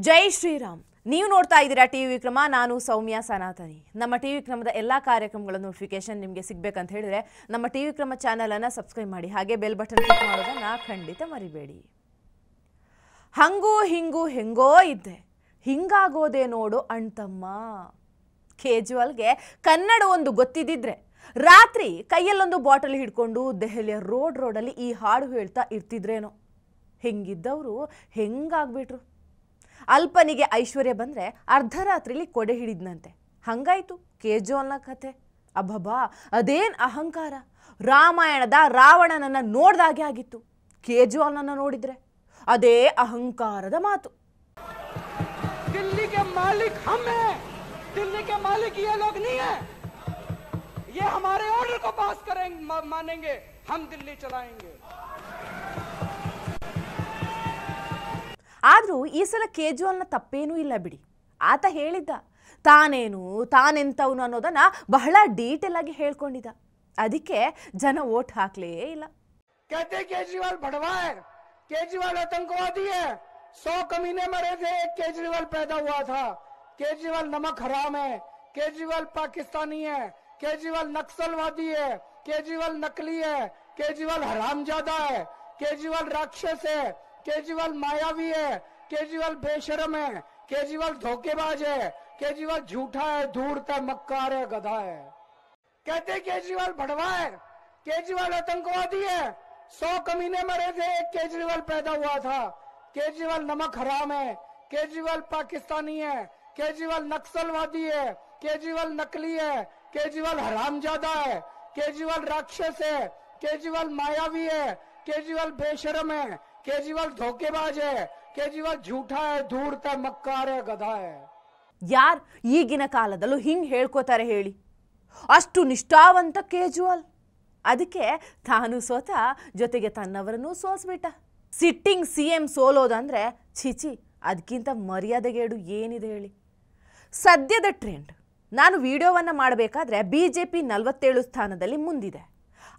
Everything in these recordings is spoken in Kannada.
ಜೈ ಶ್ರೀರಾಮ್. ನೀವು ನೋಡ್ತಾ ಇದ್ದೀರಾ ಟಿವಿ ವಿಕ್ರಮ. ನಾನು ಸೌಮ್ಯ ಸನಾತನಿ. ನಮ್ಮ ಟಿವಿ ವಿಕ್ರಮದ ಎಲ್ಲ ಕಾರ್ಯಕ್ರಮಗಳ ನೋಟಿಫಿಕೇಶನ್ ನಿಮಗೆ ಸಿಗಬೇಕಂತ ಹೇಳಿದ್ರೆ ನಮ್ಮ ಟಿವಿ ವಿಕ್ರಮ ಚಾನೆಲ್ ಅನ್ನು ಸಬ್ಸ್ಕ್ರೈಬ್ ಮಾಡಿ, ಹಾಗೆ ಬೆಲ್ ಬಟನ್ ಕ್ಲಿಕ್ ಮಾಡೋದನ್ನ ಖಂಡಿತ ಮರಿಬೇಡಿ. ಹಂಗೂ ಹಿಂಗೂ ಹೆಂಗೋ ಇದ್ದೆ, ಹಿಂಗಾಗೋದೆ ನೋಡು ಅಣ್ತಮ್ಮ. ಕೇಜ್ರಿವಾಲ್ಗೆ ಕನ್ನಡ ಒಂದು ಗೊತ್ತಿದ್ದಿದ್ರೆ ರಾತ್ರಿ ಕೈಯಲ್ಲೊಂದು ಬಾಟಲ್ ಹಿಡ್ಕೊಂಡು ದೆಹಲಿಯ ರೋಡಲ್ಲಿ ಈ ಹಾಡು ಹೇಳ್ತಾ ಇರ್ತಿದ್ರೇನೋ. ಹೆಂಗಿದ್ದವರು ಹೆಂಗಾಗ್ಬಿಟ್ರು. ಅಲ್ಪನಿಗೆ ಐಶ್ವರ್ಯ ಬಂದರೆ ಅರ್ಧರಾತ್ರಿಲಿ ಕೊಡೆ ಹಿಡಿದ್ನಂತೆ. ಹಂಗಾಯ್ತು ಕೇಜ್ರಿವಾಲ್ನ ಕತೆ. ಅಬ್ಬಬ್ಬಾ, ಅದೇನ್ ಅಹಂಕಾರ. ರಾಮಾಯಣದ ರಾವಣನನ್ನ ನೋಡ್ದಾಗೆ ಆಗಿತ್ತು. ಕೇಜ್ರಿವಾಲ್ನನ್ನ ನೋಡಿದ್ರೆ ಅದೇ ಅಹಂಕಾರದ ಮಾತು. दिल्ली के मालिक हम हैं, दिल्ली के मालिक ये लोग नहीं है। ये हमारे ऑर्डर को पास करेंगे, मानेंगे, हम दिल्ली चलाएंगे। ಆದರೂ ಈ ಸಲ ಕೇಜ್ರಿವಾಲ್ನ ತಪ್ಪೇನೂ ಇಲ್ಲ ಬಿಡಿ. ಆತ ಹೇಳಿದ್ದ ತಾನೆಂತವನು ಅನ್ನೋದನ್ನ ಬಹಳ ಡೀಟೇಲ್ ಆಗಿ ಹೇಳ್ಕೊಂಡಿದ್ದ. ಅದಕ್ಕೆ ಜನ ವೋಟ್ ಹಾಕ್ಲೇ ಇಲ್ಲ. कहते केजरीवाल भड़वा है, केजरीवाल आतंकवादी है। 100 कमीने मरे थे, एक केजरीवाल पैदा हुआ था। केजरीवाल नमक हराम है, केजरीवाल पाकिस्तानी है, केजरीवाल नक्सलवादी है, केजरीवाल नकली है, केजरीवाल हरामजादा है, केजरीवाल राक्षस है, केजरीवाल मायावी है, केजरीवाल बेशरम है, केजरीवाल धोखेबाज है, केजरीवाल झूठा है, धूर्त है, मक्कार है, गधा है। कहते केजरीवाल भड़वा है, केजरीवाल आतंकवादी है। 100 कमीने मरे थे, एक केजरीवाल पैदा हुआ था। केजरीवाल नमक हराम है, केजरीवाल पाकिस्तानी है, केजरीवाल नक्सलवादी है, केजरीवाल नकली है, केजरीवाल हरामजादा है, केजरीवाल राक्षस है, केजरीवाल मायावी है, केजरीवाल बेशरम है, केजरीवाल धोखेबाज है, केजरीवाल झूठा है, धूर्त है, मक्कार है, गधा है। ಯಾರ್ ಈಗಿನ ಕಾಲದಲ್ಲೂ ಹಿಂಗ್ ಹೇಳ್ಕೋತಾರೆ ಹೇಳಿ? ಅಷ್ಟು ನಿಷ್ಠಾವಂತ ಕೇಜ್ರಿವಾಲ್. ಅದಕ್ಕೆ ತಾನು ಸೋತ, ಜೊತೆಗೆ ತನ್ನವರನ್ನು ಸೋಸ್ಬಿಟ್ಟ. ಸಿಟ್ಟಿಂಗ್ CM ಸೋಲೋದಂದ್ರೆ ಛಿಚಿ, ಅದಕ್ಕಿಂತ ಮರ್ಯಾದೆಗೇಡು ಏನಿದೆ ಹೇಳಿ? ಸದ್ಯದ ಟ್ರೆಂಡ್, ನಾನು ವಿಡಿಯೋವನ್ನು ಮಾಡಬೇಕಾದ್ರೆ BJP 47 ಸ್ಥಾನದಲ್ಲಿ ಮುಂದಿದೆ,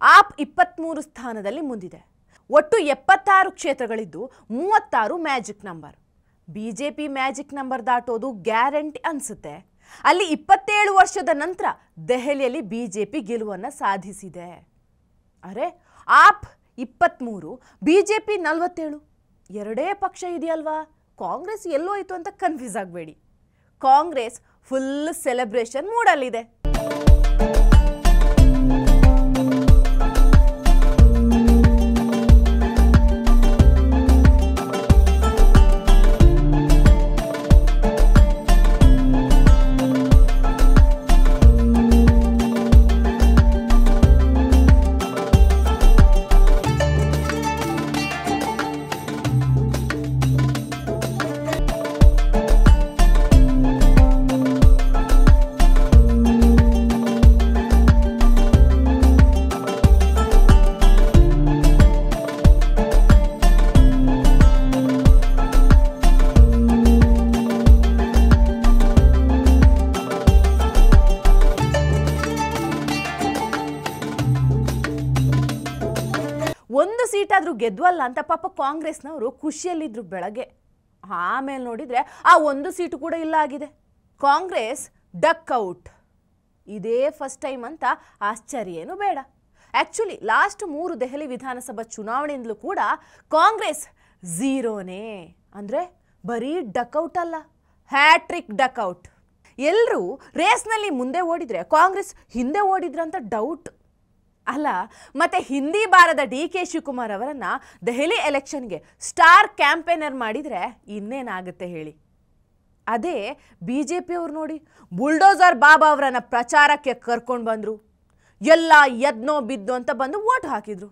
ಆಪ್ 23 ಸ್ಥಾನದಲ್ಲಿ ಮುಂದಿದೆ. ಒಟ್ಟು 76 ಕ್ಷೇತ್ರಗಳಿದ್ದು 36 magic number. BJP magic number ದಾಟೋದು ಗ್ಯಾರಂಟಿ ಅನ್ಸುತ್ತೆ. ಅಲ್ಲಿ 27 ವರ್ಷದ ನಂತರ ದೆಹಲಿಯಲ್ಲಿ BJP ಗೆಲುವನ್ನು ಸಾಧಿಸಿದೆ. ಅರೆ, ಆಪ್ 23, BJP 47, ಎರಡೇ ಪಕ್ಷ ಇದೆಯಲ್ವಾ? ಕಾಂಗ್ರೆಸ್ ಎಲ್ಲೋಯ್ತು ಅಂತ ಕನ್ಫ್ಯೂಸ್ ಆಗಬೇಡಿ. ಕಾಂಗ್ರೆಸ್ ಫುಲ್ ಸೆಲೆಬ್ರೇಷನ್ ಮೂಡಲ್ಲಿದೆ. ಒಂದು ಸೀಟಾದರೂ ಗೆದ್ವಲ್ಲ ಅಂತ ಪಾಪ ಕಾಂಗ್ರೆಸ್ನವರು ಖುಷಿಯಲ್ಲಿದ್ದರು ಬೆಳಗ್ಗೆ. ಆಮೇಲೆ ನೋಡಿದರೆ ಆ ಒಂದು ಸೀಟು ಕೂಡ ಇಲ್ಲ ಆಗಿದೆ. Congress duck out. ಇದೇ ಫಸ್ಟ್ ಟೈಮ್ ಅಂತ ಆಶ್ಚರ್ಯ ಏನೂ ಬೇಡ. ಆ್ಯಕ್ಚುಲಿ ಲಾಸ್ಟ್ 3 ದೆಹಲಿ ವಿಧಾನಸಭಾ ಚುನಾವಣೆಯಿಂದಲೂ ಕೂಡ ಕಾಂಗ್ರೆಸ್ ಝೀರೋನೇ. ಅಂದರೆ ಬರೀ ಡಕ್ಔಟ್ ಅಲ್ಲ, ಹ್ಯಾಟ್ರಿಕ್ ಡಕ್ಔಟ್. ಎಲ್ಲರೂ ರೇಸ್ನಲ್ಲಿ ಮುಂದೆ ಓಡಿದರೆ ಕಾಂಗ್ರೆಸ್ ಹಿಂದೆ ಓಡಿದ್ರಂತ ಡೌಟ್. ಅಲ್ಲ, ಮತ್ತೆ ಹಿಂದಿ ಬಾರದ DK ಶಿವಕುಮಾರ್ ಅವರನ್ನ ದೆಹಲಿ ಎಲೆಕ್ಷನ್ಗೆ ಸ್ಟಾರ್ ಕ್ಯಾಂಪೇನರ್ ಮಾಡಿದರೆ ಇನ್ನೇನಾಗುತ್ತೆ ಹೇಳಿ? ಅದೇ BJP ಅವರು ನೋಡಿ, ಬುಲ್ಡೋಸರ್ ಬಾಬಾ ಅವರನ್ನ ಪ್ರಚಾರಕ್ಕೆ ಕರ್ಕೊಂಡು ಬಂದರು. ಎಲ್ಲ ಎದ್ನೋ ಬಿದ್ದೋ ಅಂತ ಬಂದು ವೋಟ್ ಹಾಕಿದ್ರು.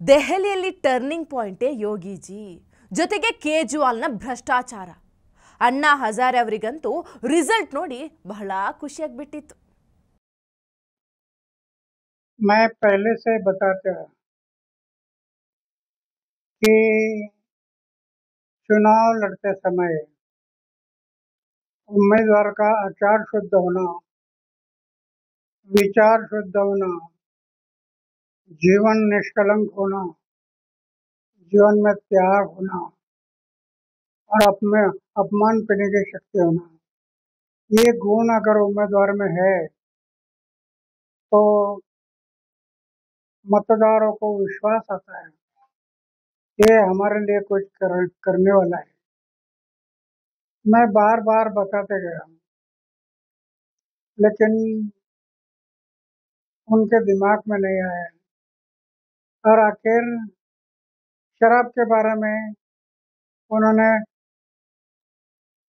ದೆಹಲಿಯಲ್ಲಿ ಟರ್ನಿಂಗ್ ಪಾಯಿಂಟೇ ಯೋಗಿಜಿ, ಜೊತೆಗೆ ಕೇಜ್ರಿವಾಲ್ನ ಭ್ರಷ್ಟಾಚಾರ. ಅಣ್ಣಾ ಹಜಾರೆ ಅವರಿಗಂತೂ ರಿಸಲ್ಟ್ ನೋಡಿ ಬಹಳ ಖುಷಿಯಾಗ್ಬಿಟ್ಟಿತ್ತು. मैं पहले से बताता कि चुनाव लड़ते समय उम्मीदवार का आचार शुद्ध होना, विचार शुद्ध होना, जीवन निष्कलंक होना, जीवन में त्याग होना और अपमान करने की शक्ति होना, ये गुण अगर उम्मीदवार में है तो मतदारों को विश्वास आता है ये हमारे लिए कुछ करने वाला है। मैं बार बार बताते गया हूँ, लेकिन उनके दिमाग में नहीं आया और आखिर शराब के बारे में उन्होंने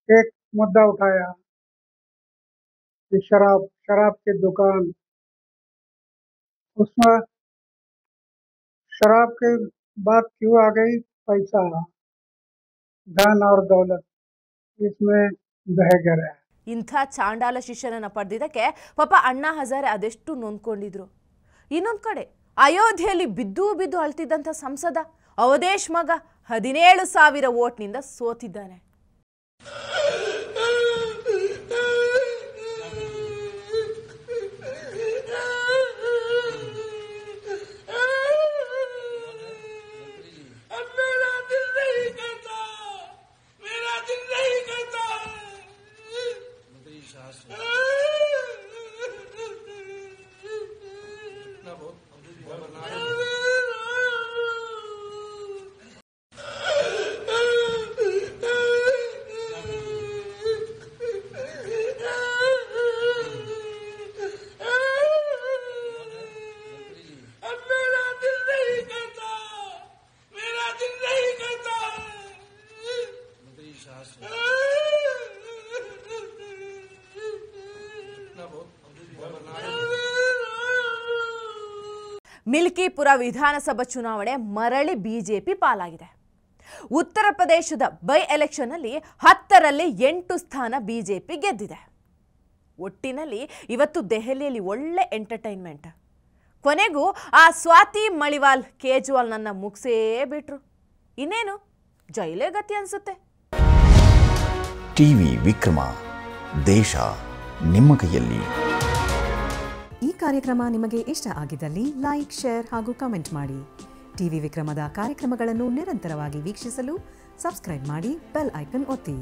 एक मुद्दा उठाया कि शराब की दुकान, उसमें शराब की बात क्यों आ गई? पैसा, धन और दौलत इसमें बह गया। ಇಂಥ ಚಾಂಡಾಲ ಶಿಷ್ಯನನ್ನ ಪಡೆದಿದ್ದಕ್ಕೆ ಪಾಪ ಅಣ್ಣಾ ಹಜಾರೆ ಅದೆಷ್ಟು ನೊಂದ್ಕೊಂಡಿದ್ರು. ಇನ್ನೊಂದು ಕಡೆ ಅಯೋಧ್ಯೆಯಲ್ಲಿ ಬಿದ್ದು ಬಿದ್ದು ಅಳ್ತಿದ್ದಂಥ ಸಂಸದ ಅವಧೇಶ್ ಮಗ 17,000 ವೋಟ್ನಿಂದ ಸೋತಿದ್ದಾನೆ. ಮಿಲ್ಕಿಪುರ ವಿಧಾನಸಭಾ ಚುನಾವಣೆ ಮರಳಿ ಬಿಜೆಪಿ ಪಾಲಾಗಿದೆ. ಉತ್ತರ ಪ್ರದೇಶದ ಬೈ ಎಲೆಕ್ಷನ್ನಲ್ಲಿ 10ರಲ್ಲಿ 8 ಸ್ಥಾನ ಬಿಜೆಪಿ ಗೆದ್ದಿದೆ. ಒಟ್ಟಿನಲ್ಲಿ ಇವತ್ತು ದೆಹಲಿಯಲ್ಲಿ ಒಳ್ಳೆ ಎಂಟರ್ಟೈನ್ಮೆಂಟ್. ಕೊನೆಗೂ ಆ ಸ್ವಾತಿ ಮಳಿವಾಲ್ ಕೇಜ್ರಿವಾಲ್ ನನ್ನ ಮುಗಿಸೇ ಬಿಟ್ರು. ಇನ್ನೇನು ಜೈಲೇ ಗತಿ ಅನ್ಸುತ್ತೆ. ಟಿವಿ ವಿಕ್ರಮ, ದೇಶ ನಿಮ್ಮ ಕೈಯಲ್ಲಿ. ಈ ಕಾರ್ಯಕ್ರಮ ನಿಮಗೆ ಇಷ್ಟ ಆಗಿದ್ದಲ್ಲಿ ಲೈಕ್, ಶೇರ್ ಹಾಗೂ ಕಮೆಂಟ್ ಮಾಡಿ. ಟಿವಿ ವಿಕ್ರಮದ ಕಾರ್ಯಕ್ರಮಗಳನ್ನು ನಿರಂತರವಾಗಿ ವೀಕ್ಷಿಸಲು ಸಬ್ಸ್ಕ್ರೈಬ್ ಮಾಡಿ, ಬೆಲ್ ಐಕನ್ ಒತ್ತಿ.